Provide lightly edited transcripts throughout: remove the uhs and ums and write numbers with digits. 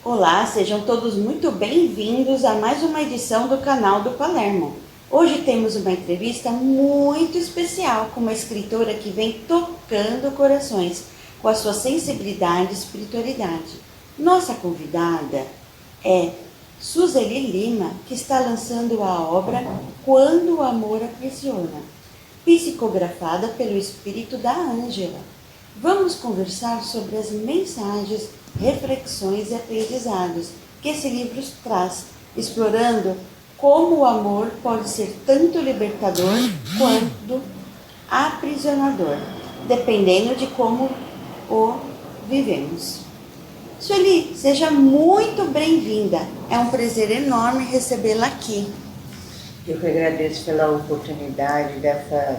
Olá, sejam todos muito bem-vindos a mais uma edição do canal do Palermo. Hoje temos uma entrevista muito especial com uma escritora que vem tocando corações com a sua sensibilidade e espiritualidade. Nossa convidada é Suzeli Lima, que está lançando a obra Quando o Amor Aprisiona, psicografada pelo espírito da Ângela. Vamos conversar sobre as mensagens, reflexões e aprendizados que esse livro traz, explorando como o amor pode ser tanto libertador quanto aprisionador, dependendo de como o vivemos. Sueli, seja muito bem-vinda. É um prazer enorme recebê-la aqui. Eu que agradeço pela oportunidade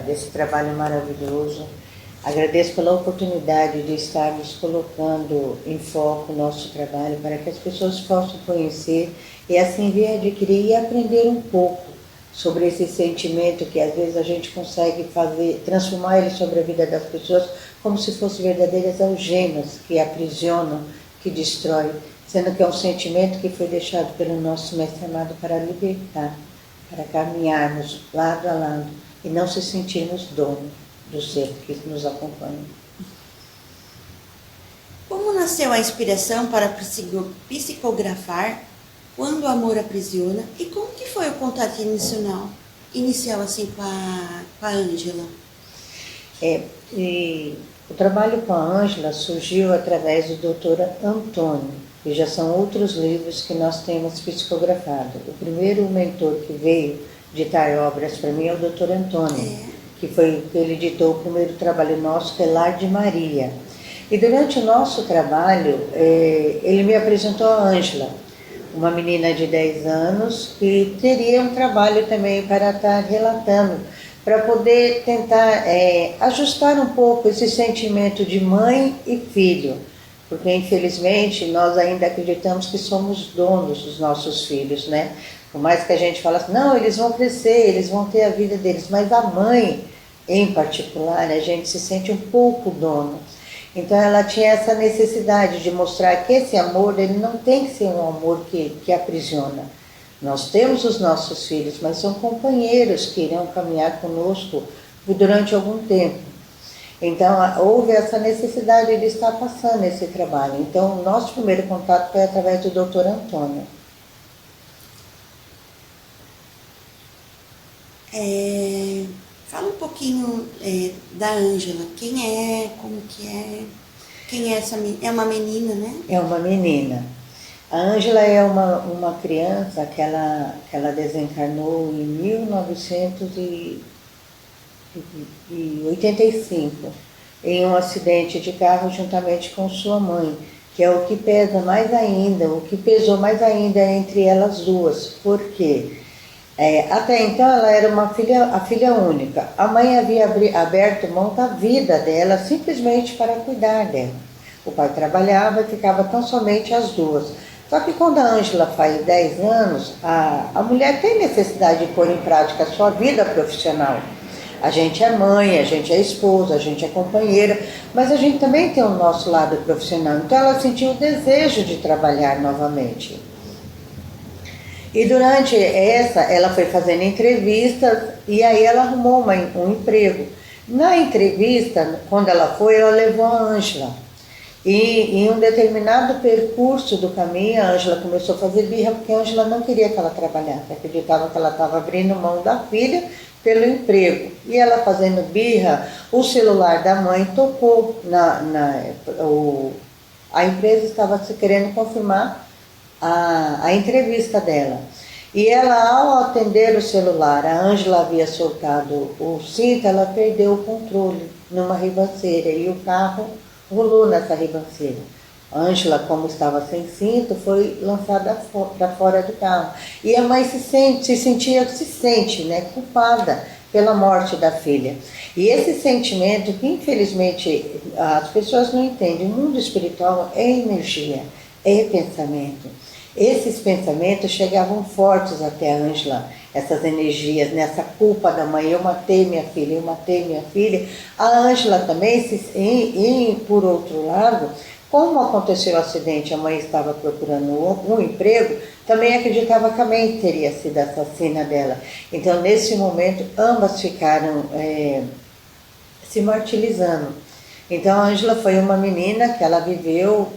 desse trabalho maravilhoso. Agradeço pela oportunidade de estarmos colocando em foco o nosso trabalho para que as pessoas possam conhecer e assim vir adquirir e aprender um pouco sobre esse sentimento que às vezes a gente consegue transformar ele sobre a vida das pessoas como se fossem verdadeiras algemas que aprisionam, que destroem, sendo que é um sentimento que foi deixado pelo nosso Mestre amado para libertar, para caminharmos lado a lado e não se sentirmos dono do ser que nos acompanha. Como nasceu a inspiração para psicografar Quando o Amor Aprisiona e como que foi o contato inicial assim com a Ângela? O trabalho com a Ângela surgiu através do Dr. Antônio, e já são outros livros que nós temos psicografado. O primeiro mentor que veio ditar obras para mim é o Dr. Antônio, que ele editou o primeiro trabalho nosso, que é Lar de Maria. E durante o nosso trabalho, ele me apresentou a Ângela, uma menina de 10 anos, que teria um trabalho também para estar relatando, para poder tentar ajustar um pouco esse sentimento de mãe e filho, porque infelizmente nós ainda acreditamos que somos donos dos nossos filhos, né? Por mais que a gente fale assim, não, eles vão crescer, eles vão ter a vida deles, mas a mãe, em particular, a gente se sente um pouco dono. Então ela tinha essa necessidade de mostrar que esse amor, ele não tem que ser um amor que aprisiona. Nós temos os nossos filhos, mas são companheiros que irão caminhar conosco durante algum tempo. Então houve essa necessidade de estar passando esse trabalho. Então o nosso primeiro contato foi através do Dr. Antônio. Fala um pouquinho da Ângela. Quem é? Como que é? Quem é essa menina? É uma menina, né? É uma menina. A Ângela é uma criança que ela desencarnou em 1985 em um acidente de carro juntamente com sua mãe, que é o que pesa mais ainda, o que pesou mais ainda entre elas duas. Por quê? Até então ela era a filha única. A mãe havia aberto mão da vida dela simplesmente para cuidar dela. O pai trabalhava e ficava tão somente as duas. Só que quando a Ângela faz 10 anos, a mulher tem necessidade de pôr em prática a sua vida profissional. A gente é mãe, a gente é esposa, a gente é companheira, mas a gente também tem o nosso lado profissional. Então ela sentiu o desejo de trabalhar novamente. E durante ela foi fazendo entrevistas e aí ela arrumou um emprego. Na entrevista, quando ela levou a Ângela. E em um determinado percurso do caminho, a Ângela começou a fazer birra, porque a Ângela não queria que ela trabalhasse, acreditava que ela estava abrindo mão da filha pelo emprego. E ela fazendo birra, o celular da mãe tocou, a empresa estava querendo confirmar a entrevista dela. E ela, ao atender o celular, a Ângela havia soltado o cinto, ela perdeu o controle numa ribanceira e o carro rolou nessa ribanceira. A Ângela, como estava sem cinto, foi lançada para fora do carro. E a mãe se sente, né, culpada pela morte da filha. E esse sentimento que, infelizmente, as pessoas não entendem, o mundo espiritual é energia, é pensamento. Esses pensamentos chegavam fortes até a Ângela, essas energias, nessa culpa da mãe, eu matei minha filha. A Ângela também, por outro lado, Como aconteceu o acidente, a mãe estava procurando um emprego, também acreditava que a mãe teria sido a assassina dela. Então, nesse momento, ambas ficaram se martirizando. Então, a Ângela foi uma menina que ela viveu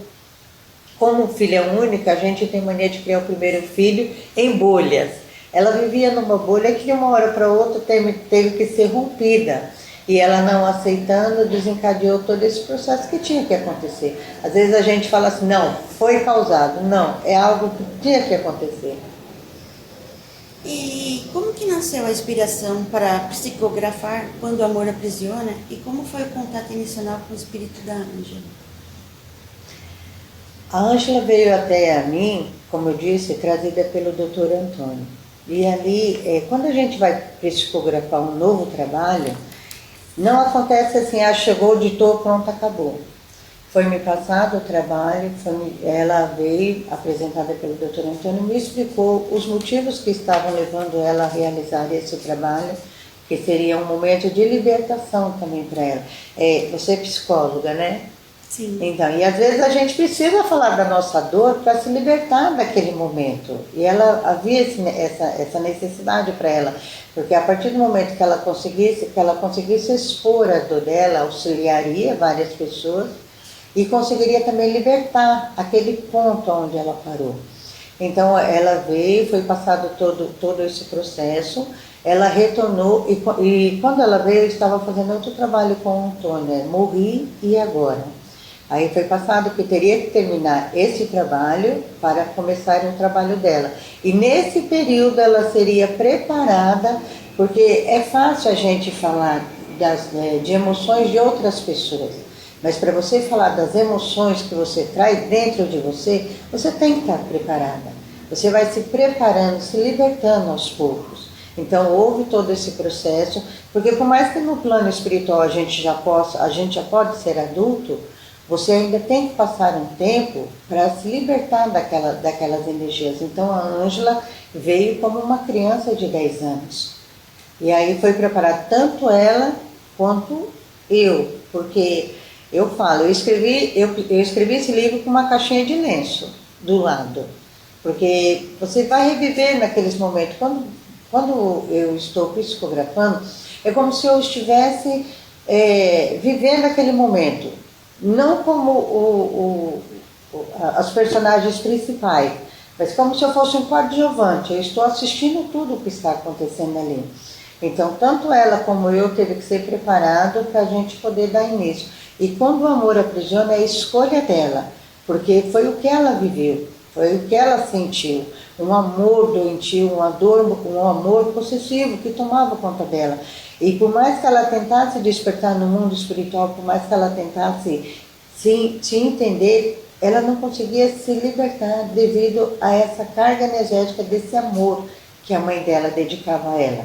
como filha única. A gente tem mania de criar o primeiro filho em bolhas. Ela vivia numa bolha que de uma hora para outra teve que ser rompida. E ela não aceitando, desencadeou todo esse processo que tinha que acontecer. Às vezes a gente fala assim, não, foi causado. Não, é algo que tinha que acontecer. E como que nasceu a inspiração para psicografar Quando o Amor Aprisiona? E como foi o contato inicial com o espírito da Ângela? A Ângela veio até a mim, como eu disse, trazida pelo Dr. Antônio. E ali, quando a gente vai psicografar um novo trabalho, não acontece assim, chegou, ditou, pronto, acabou. Foi me passado o trabalho, ela veio, apresentada pelo Dr. Antônio, me explicou os motivos que estavam levando ela a realizar esse trabalho, que seria um momento de libertação também para ela. Você é psicóloga, né? Sim. Então, e às vezes a gente precisa falar da nossa dor para se libertar daquele momento. E ela havia essa necessidade para ela, porque a partir do momento que ela conseguisse expor a dor dela, auxiliaria várias pessoas e conseguiria também libertar aquele ponto onde ela parou. Então ela veio, foi passado todo esse processo, ela retornou e quando ela veio eu estava fazendo outro trabalho com o Antônio, Morri e Agora. Aí foi passado que teria que terminar esse trabalho para começar o trabalho dela. E nesse período ela seria preparada, porque é fácil a gente falar de emoções de outras pessoas. Mas para você falar das emoções que você traz dentro de você, você tem que estar preparada. Você vai se preparando, se libertando aos poucos. Então houve todo esse processo, porque por mais que no plano espiritual a gente já pode ser adulto, você ainda tem que passar um tempo para se libertar daquelas energias. Então a Ângela veio como uma criança de 10 anos. E aí foi preparar tanto ela quanto eu, porque eu falo, eu escrevi esse livro com uma caixinha de lenço do lado, porque você vai reviver naqueles momentos. Quando eu estou psicografando, é como se eu estivesse vivendo aquele momento. Não como as personagens principais, mas como se eu fosse um coadjuvante. Eu estou assistindo tudo o que está acontecendo ali. Então, tanto ela como eu teve que ser preparado para a gente poder dar início. E quando o amor aprisiona, é a escolha dela, porque foi o que ela viveu, foi o que ela sentiu. Um amor doentio, um amor possessivo que tomava conta dela. E por mais que ela tentasse despertar no mundo espiritual, por mais que ela tentasse se entender, ela não conseguia se libertar devido a essa carga energética desse amor que a mãe dela dedicava a ela.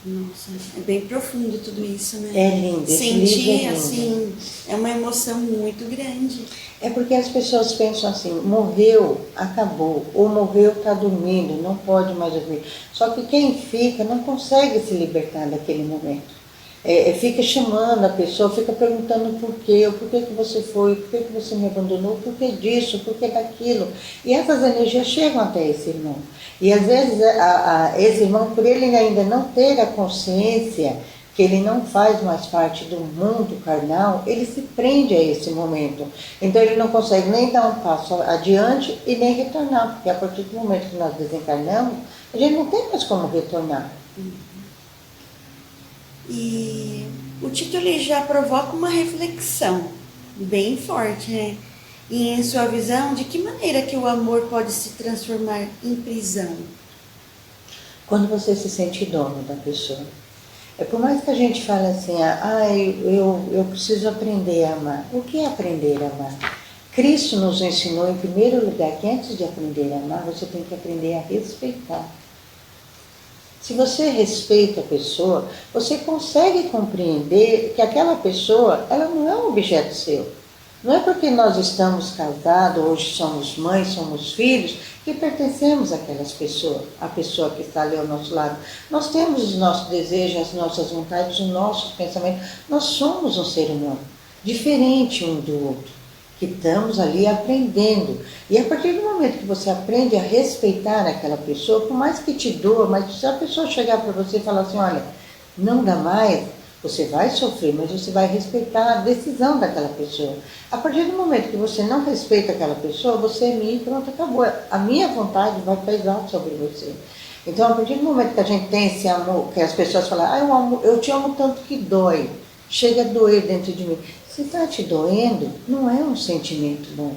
Nossa, é bem profundo tudo isso, né? É lindo. Sentir, assim, é uma emoção muito grande. É porque as pessoas pensam assim, morreu, acabou, ou morreu, está dormindo, não pode mais dormir. Só que quem fica não consegue se libertar daquele momento. Fica chamando a pessoa, fica perguntando por quê, por que você foi, por que você me abandonou, por que disso, por que daquilo. E essas energias chegam até esse irmão. E às vezes esse irmão, por ele ainda não ter a consciência que ele não faz mais parte do mundo carnal, ele se prende a esse momento. Então ele não consegue nem dar um passo adiante e nem retornar, porque a partir do momento que nós desencarnamos, a gente não tem mais como retornar. E o título ele já provoca uma reflexão bem forte, né? E em sua visão, de que maneira que o amor pode se transformar em prisão? Quando você se sente dono da pessoa. Por mais que a gente fale assim, eu preciso aprender a amar. O que é aprender a amar? Cristo nos ensinou, em primeiro lugar, que antes de aprender a amar, você tem que aprender a respeitar. Se você respeita a pessoa, você consegue compreender que aquela pessoa, ela não é um objeto seu. Não é porque nós estamos casados, hoje somos mães, somos filhos, que pertencemos àquelas pessoas, a pessoa que está ali ao nosso lado. Nós temos os nossos desejos, as nossas vontades, os nossos pensamentos. Nós somos um ser humano. diferente um do outro, que estamos ali aprendendo. E a partir do momento que você aprende a respeitar aquela pessoa, por mais que te doa, mas se a pessoa chegar para você e falar assim, olha, não dá mais, você vai sofrer, mas você vai respeitar a decisão daquela pessoa. A partir do momento que você não respeita aquela pessoa, você é minha e pronto, acabou. A minha vontade vai pesar sobre você. Então, a partir do momento que a gente tem esse amor, que as pessoas falam, eu te amo tanto que dói, chega a doer dentro de mim. Se está te doendo, não é um sentimento bom.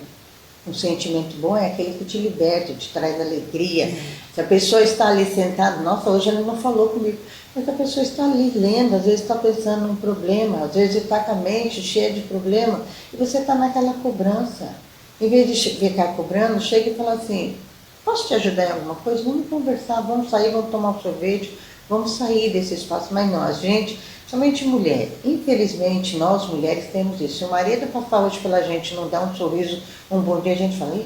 Um sentimento bom é aquele que te liberta, te traz alegria. Se a pessoa está ali sentada, nossa, hoje ela não falou comigo, mas a pessoa está ali lendo, às vezes está pensando num problema, às vezes está com a mente cheia de problema, e você está naquela cobrança. Em vez de ficar cobrando, chega e fala assim, posso te ajudar em alguma coisa? Vamos conversar, vamos sair, vamos tomar um sorvete, vamos sair desse espaço. Mas não, a gente, somente mulher, infelizmente nós mulheres temos isso. Se o marido passar hoje pela gente, não dá um sorriso, um bom dia, a gente fala,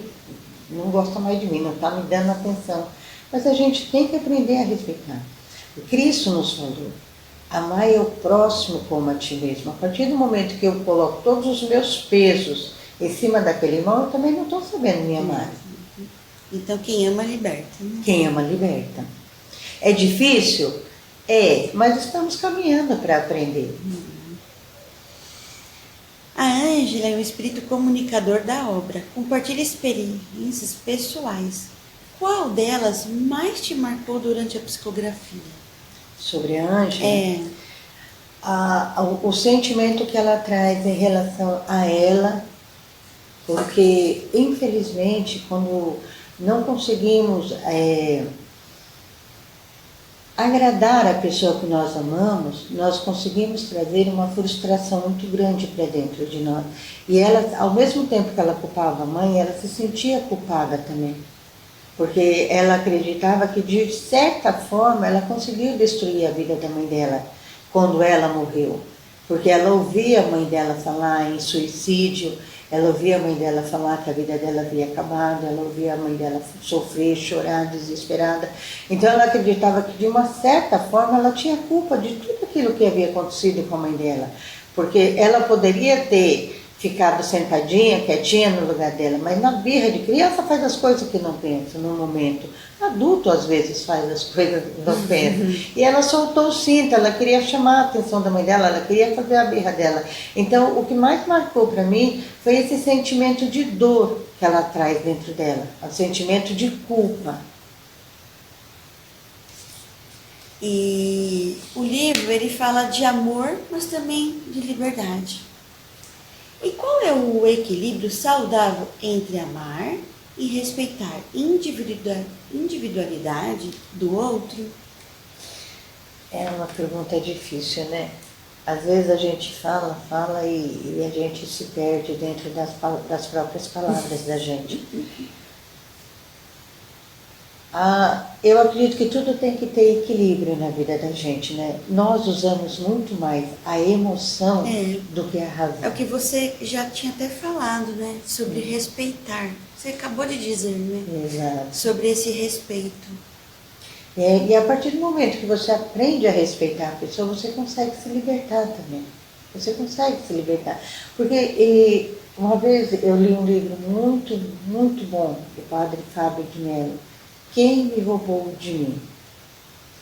não gosta mais de mim, não está me dando atenção. Mas a gente tem que aprender a respeitar. O Cristo nos falou, amai o próximo como a ti mesmo. A partir do momento que eu coloco todos os meus pesos em cima daquele irmão, eu também não estou sabendo me amar. Então quem ama liberta. Né? Quem ama liberta. É difícil? É, mas estamos caminhando para aprender. A Ângela é o espírito comunicador da obra. Compartilha experiências pessoais. Qual delas mais te marcou durante a psicografia? Sobre a Ângela? É. O sentimento que ela traz em relação a ela, porque infelizmente quando não conseguimos agradar a pessoa que nós amamos, nós conseguimos trazer uma frustração muito grande para dentro de nós. E ela, ao mesmo tempo que ela culpava a mãe, ela se sentia culpada também. Porque ela acreditava que, de certa forma, ela conseguiu destruir a vida da mãe dela quando ela morreu. Porque ela ouvia a mãe dela falar em suicídio, ela ouvia a mãe dela falar que a vida dela havia acabado, ela ouvia a mãe dela sofrer, chorar, desesperada. Então ela acreditava que, de uma certa forma, ela tinha culpa de tudo aquilo que havia acontecido com a mãe dela. Porque ela poderia ter ficado sentadinha, quietinha no lugar dela, mas na birra de criança faz as coisas que não pensa no momento. Adulto às vezes faz as coisas que não pensa. E ela soltou o cinto, ela queria chamar a atenção da mãe dela, ela queria fazer a birra dela. Então o que mais marcou para mim foi esse sentimento de dor que ela traz dentro dela, o sentimento de culpa. E o livro, ele fala de amor, mas também de liberdade. E qual é o equilíbrio saudável entre amar e respeitar individualidade do outro? É uma pergunta difícil, né? Às vezes a gente fala e a gente se perde dentro das próprias palavras da gente. Eu acredito que tudo tem que ter equilíbrio na vida da gente, né? Nós usamos muito mais a emoção do que a razão. É o que você já tinha até falado, né? Sobre respeitar. Você acabou de dizer, né? Exato. Sobre esse respeito. E a partir do momento que você aprende a respeitar a pessoa, você consegue se libertar também. Você consegue se libertar. Porque uma vez eu li um livro muito, muito bom, do padre Fábio de Mello, Quem me roubou de mim?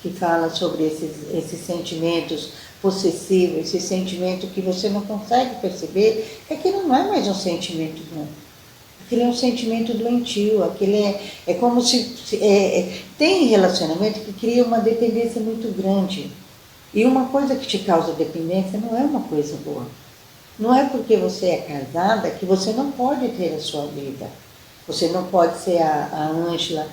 Que fala sobre esses sentimentos possessivos, esse sentimento que você não consegue perceber, que aquilo não é mais um sentimento bom. Aquilo é um sentimento doentio, aquilo é como se tem relacionamento que cria uma dependência muito grande. E uma coisa que te causa dependência não é uma coisa boa. Não é porque você é casada que você não pode ter a sua vida. Você não pode ser a Ângela,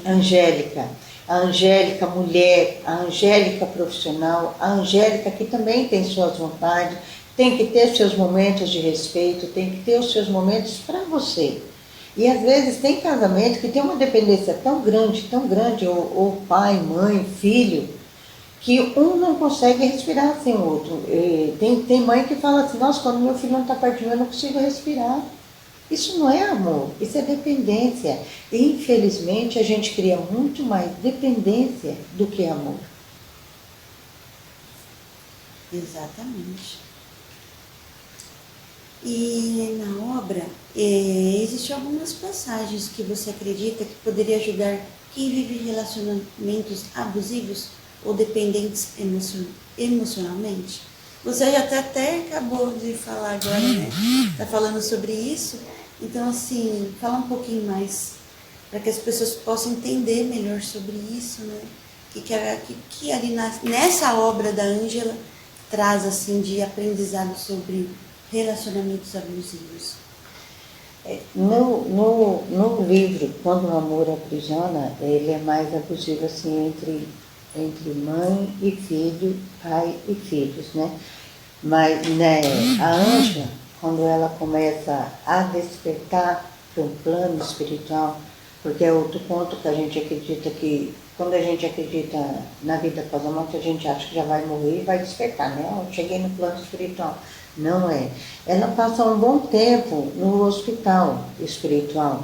Angélica, a Angélica mulher, a Angélica profissional, a Angélica que também tem suas vontades, tem que ter seus momentos de respeito, tem que ter os seus momentos para você. E às vezes tem casamento que tem uma dependência tão grande, ou pai, mãe, filho, que um não consegue respirar sem o outro. Tem mãe que fala assim, nossa, quando meu filho não está perto de mim, eu não consigo respirar. Isso não é amor, isso é dependência. E, infelizmente, a gente cria muito mais dependência do que amor. Exatamente. E na obra, existem algumas passagens que você acredita que poderia ajudar quem vive relacionamentos abusivos ou dependentes emocionalmente? Você já até acabou de falar agora, né? Tá falando sobre isso. Então, assim, fala um pouquinho mais para que as pessoas possam entender melhor sobre isso, né? Que ali nessa obra da Ângela traz, assim, de aprendizado sobre relacionamentos abusivos. No livro, Quando o Amor Aprisiona, ele é mais abusivo assim entre mãe e filho, pai e filhos, né? Mas né, a Ângela, quando ela começa a despertar para um plano espiritual, porque é outro ponto que a gente acredita que, quando a gente acredita na vida após a morte, a gente acha que já vai morrer e vai despertar, né? Eu cheguei no plano espiritual. Não é. Ela passa um bom tempo no hospital espiritual.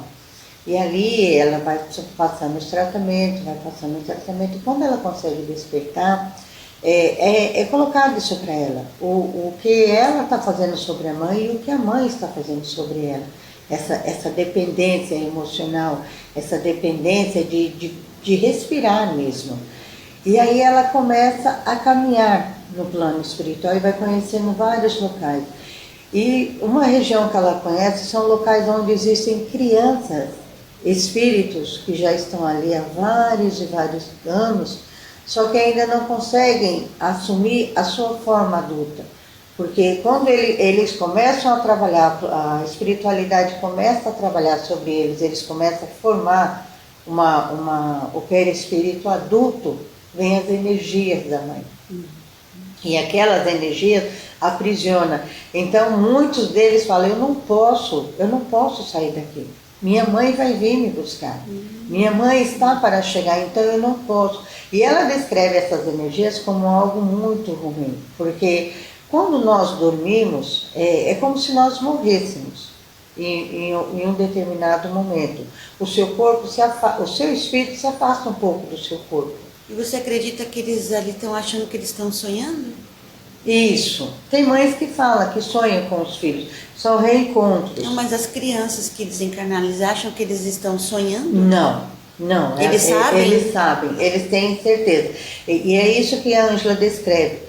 E ali ela vai passando os tratamentos, e quando ela consegue despertar, é colocado isso para ela. O que ela está fazendo sobre a mãe e o que a mãe está fazendo sobre ela. Essa dependência emocional, essa dependência de respirar mesmo. E aí ela começa a caminhar no plano espiritual e vai conhecendo vários locais. E uma região que ela conhece são locais onde existem crianças, espíritos que já estão ali há vários e vários anos, só que ainda não conseguem assumir a sua forma adulta. Porque quando eles começam a trabalhar, a espiritualidade começa a trabalhar sobre eles, eles começam a formar o perispírito adulto, vem as energias da mãe. E aquelas energias aprisionam. Então muitos deles falam, eu não posso sair daqui. Minha mãe vai vir me buscar. Minha mãe está para chegar, então eu não posso. E ela descreve essas energias como algo muito ruim, porque quando nós dormimos, é como se nós morrêssemos em um determinado momento. O seu corpo o seu espírito se afasta um pouco do seu corpo. E você acredita que eles ali estão achando que eles estão sonhando? Isso. Tem mães que falam que sonham com os filhos. São reencontros. Não, mas as crianças que desencarnaram, eles acham que eles estão sonhando? Não. Eles sabem? Eles sabem, eles têm certeza. E é isso que a Ângela descreve.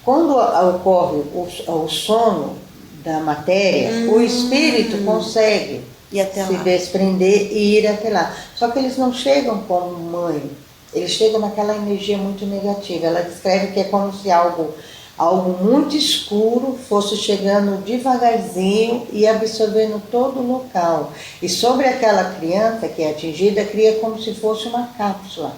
Quando ocorre o sono da matéria, o espírito consegue se desprender e ir até lá. Só que eles não chegam como mãe. Eles chegam naquela energia muito negativa. Ela descreve que é como se algo muito escuro fosse chegando devagarzinho e absorvendo todo o local. E sobre aquela criança que é atingida, cria como se fosse uma cápsula.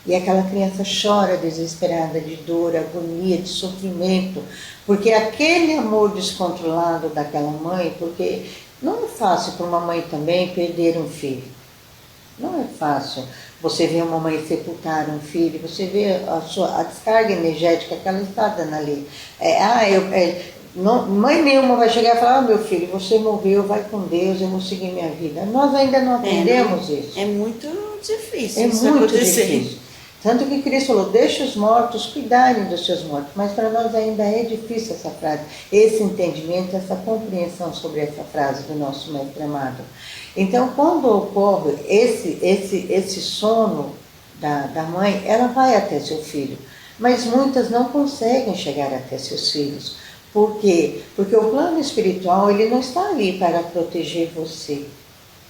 E aquela criança chora desesperada de dor, agonia, de sofrimento, porque aquele amor descontrolado daquela mãe, porque não é fácil para uma mãe também perder um filho. Não é fácil você ver uma mãe sepultar um filho, você vê a descarga energética que ela está dando ali. Mãe nenhuma vai chegar e falar, meu filho, você morreu, vai com Deus, eu vou seguir minha vida. Nós ainda não aprendemos isso. É muito difícil é isso muito acontecer. Difícil. Tanto que Cristo falou, deixa os mortos cuidarem dos seus mortos. Mas para nós ainda é difícil essa frase, esse entendimento, essa compreensão sobre essa frase do nosso mestre amado. Então, quando ocorre esse sono da mãe, ela vai até seu filho. Mas muitas não conseguem chegar até seus filhos. Por quê? Porque o plano espiritual, ele não está ali para proteger você.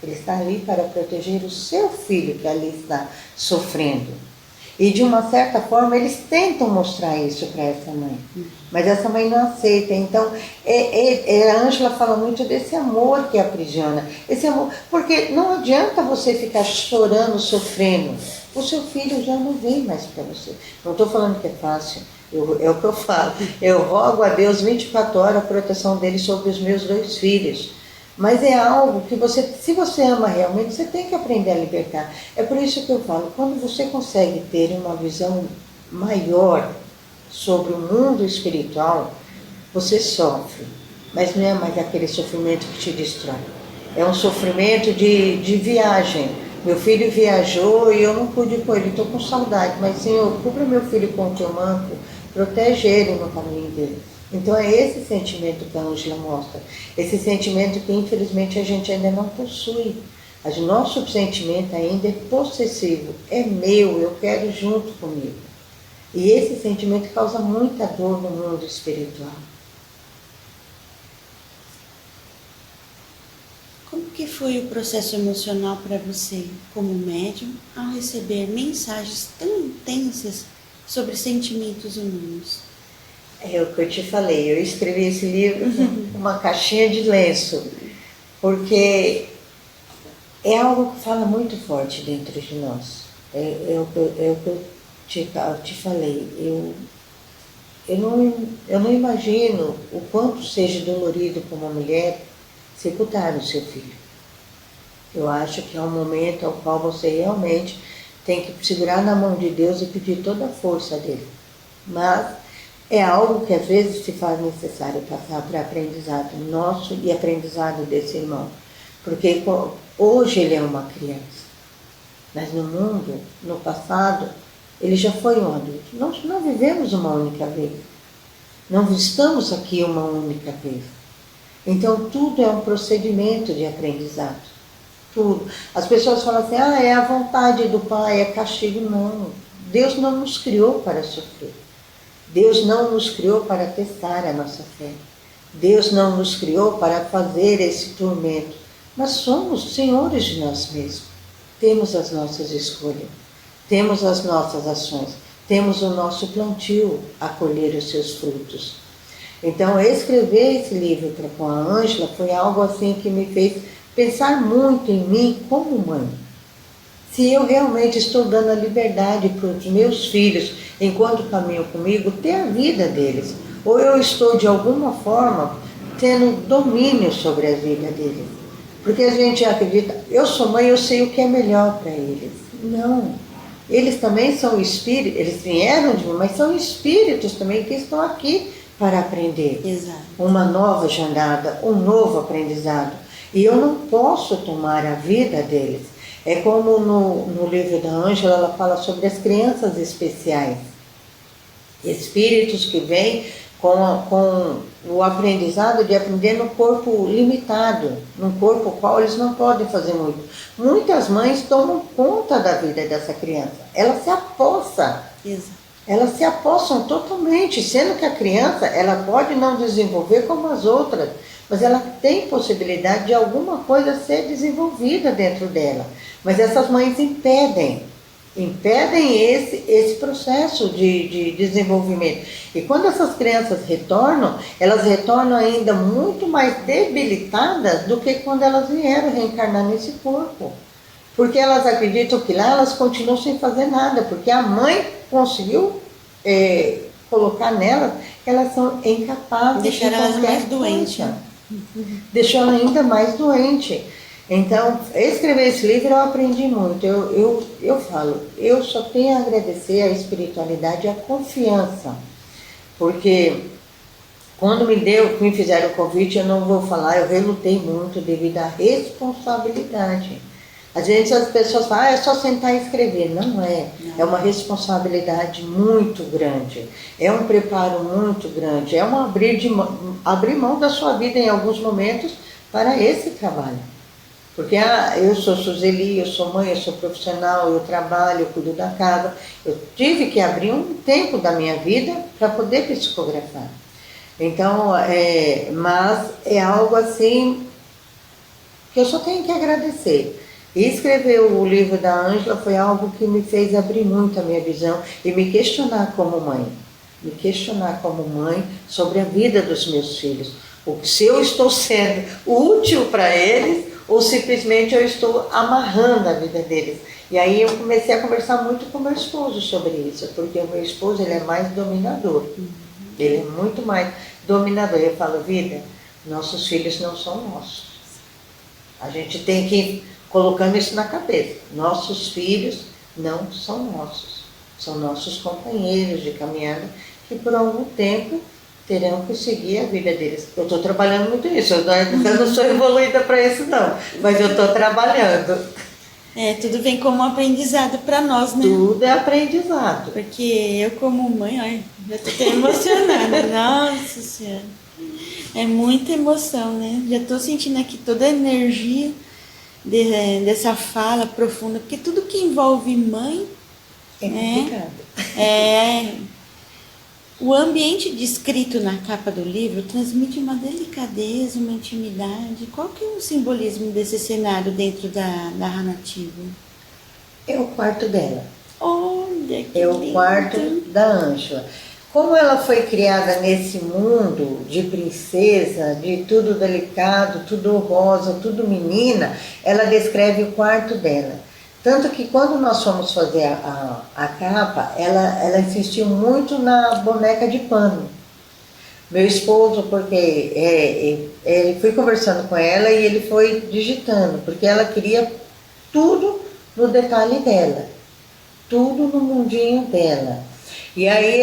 Ele está ali para proteger o seu filho que ali está sofrendo. E de uma certa forma eles tentam mostrar isso para essa mãe, mas essa mãe não aceita. Então a Ângela fala muito desse amor que aprisiona, esse amor, porque não adianta você ficar chorando, sofrendo, o seu filho já não vem mais para você. Não estou falando que é fácil, é o que eu falo, eu rogo a Deus 24 horas a proteção dele sobre os meus 2 filhos. Mas é algo que se você ama realmente, você tem que aprender a libertar. É por isso que eu falo, quando você consegue ter uma visão maior sobre o mundo espiritual, você sofre. Mas não é mais aquele sofrimento que te destrói. É um sofrimento de viagem. Meu filho viajou e eu não pude com ele, estou com saudade. Mas Senhor, cubra meu filho com o teu manto, protege ele no caminho dele. Então é esse sentimento que a Ângela mostra, esse sentimento que infelizmente a gente ainda não possui. O nosso sentimento ainda é possessivo, é meu, eu quero junto comigo. E esse sentimento causa muita dor no mundo espiritual. Como que foi o processo emocional para você, como médium, ao receber mensagens tão intensas sobre sentimentos humanos? É o que eu te falei, eu escrevi esse livro com uma caixinha de lenço, porque é algo que fala muito forte dentro de nós. É o que eu te falei. Eu não imagino o quanto seja dolorido para uma mulher sepultar o seu filho. Eu acho que é um momento ao qual você realmente tem que segurar na mão de Deus e pedir toda a força dele. Mas é algo que às vezes se faz necessário passar para aprendizado nosso e aprendizado desse irmão. Porque hoje ele é uma criança, mas no mundo, no passado, ele já foi um adulto. Nós não vivemos uma única vez. Não estamos aqui uma única vez. Então tudo é um procedimento de aprendizado. Tudo. As pessoas falam assim, é a vontade do Pai, é castigo. Não. Deus não nos criou para sofrer. Deus não nos criou para testar a nossa fé. Deus não nos criou para fazer esse tormento. Nós somos senhores de nós mesmos. Temos as nossas escolhas. Temos as nossas ações. Temos o nosso plantio a colher os seus frutos. Então, escrever esse livro com a Ângela foi algo assim que me fez pensar muito em mim como mãe. Se eu realmente estou dando a liberdade para os meus filhos, enquanto caminham comigo, ter a vida deles. Ou eu estou, de alguma forma, tendo domínio sobre a vida deles. Porque a gente acredita, eu sou mãe, eu sei o que é melhor para eles. Não. Eles também são espíritos, eles vieram de mim, mas são espíritos também que estão aqui para aprender. Exato. Uma nova jornada, um novo aprendizado. E eu não posso tomar a vida deles. É como no livro da Ângela, ela fala sobre as crianças especiais. Espíritos que vêm com o aprendizado de aprender no corpo limitado, num corpo qual eles não podem fazer muito. Muitas mães tomam conta da vida dessa criança. Ela se apossa. Exato. Elas se apossam totalmente, sendo que a criança ela pode não desenvolver como as outras, mas ela tem possibilidade de alguma coisa ser desenvolvida dentro dela. Mas essas mães impedem esse processo de desenvolvimento. E quando essas crianças retornam, elas retornam ainda muito mais debilitadas do que quando elas vieram reencarnar nesse corpo. Porque elas acreditam que lá elas continuam sem fazer nada, porque a mãe conseguiu colocar nelas que elas são incapazes de deixar elas mais doentes. Deixou ela ainda mais doente. Então, escrever esse livro eu aprendi muito. Eu falo, eu só tenho a agradecer a espiritualidade e a confiança. Porque quando me fizeram o convite, eu não vou falar, eu relutei muito devido à responsabilidade. Às vezes as pessoas falam, é só sentar e escrever. Não é. É uma responsabilidade muito grande. É um preparo muito grande. É um abrir mão da sua vida em alguns momentos para esse trabalho. Porque eu sou Suzeli, eu sou mãe, eu sou profissional, eu trabalho, eu cuido da casa. Eu tive que abrir um tempo da minha vida para poder psicografar. Então, mas é algo assim que eu só tenho que agradecer. E escrever o livro da Ângela foi algo que me fez abrir muito a minha visão e me questionar como mãe. Me questionar como mãe sobre a vida dos meus filhos. Se eu estou sendo útil para eles ou simplesmente eu estou amarrando a vida deles. E aí eu comecei a conversar muito com meu esposo sobre isso, porque o meu esposo ele é mais dominador. Ele é muito mais dominador. Eu falo, vida, nossos filhos não são nossos. A gente tem que ir colocando isso na cabeça. Nossos filhos não são nossos. São nossos companheiros de caminhada que por algum tempo terão que seguir a vida deles. Eu estou trabalhando muito nisso. Eu não sou evoluída para isso não, mas eu estou trabalhando. Tudo vem como aprendizado para nós, né? Tudo é aprendizado. Porque eu como mãe, ai, já tô até emocionada. Nossa Senhora. É muita emoção, né? Já tô sentindo aqui toda a energia dessa fala profunda, porque tudo que envolve mãe É complicado. O ambiente descrito na capa do livro transmite uma delicadeza, uma intimidade. Qual que é o simbolismo desse cenário dentro da narrativa? É o quarto dela. Olha que É o lindo. quarto da Ângela. Como ela foi criada nesse mundo de princesa, de tudo delicado, tudo rosa, tudo menina, ela descreve o quarto dela. Tanto que quando nós fomos fazer a capa, ela insistiu muito na boneca de pano. Meu esposo, porque fui conversando com ela e ele foi digitando, porque ela queria tudo no detalhe dela, tudo no mundinho dela. E aí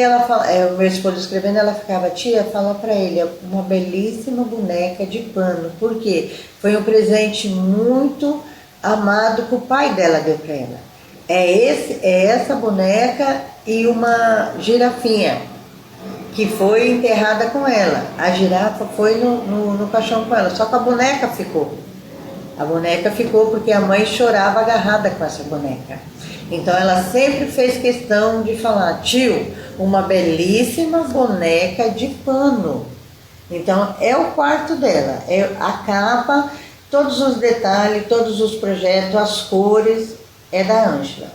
o meu esposo escrevendo, ela ficava, tia, fala para ele, uma belíssima boneca de pano, porque foi um presente muito amado que o pai dela deu para ela. É essa boneca e uma girafinha que foi enterrada com ela. A girafa foi no caixão com ela, só que a boneca ficou. A boneca ficou porque a mãe chorava agarrada com essa boneca. Então ela sempre fez questão de falar, tio, uma belíssima boneca de pano. Então é o quarto dela, é a capa, todos os detalhes, todos os projetos, as cores, é da Ângela.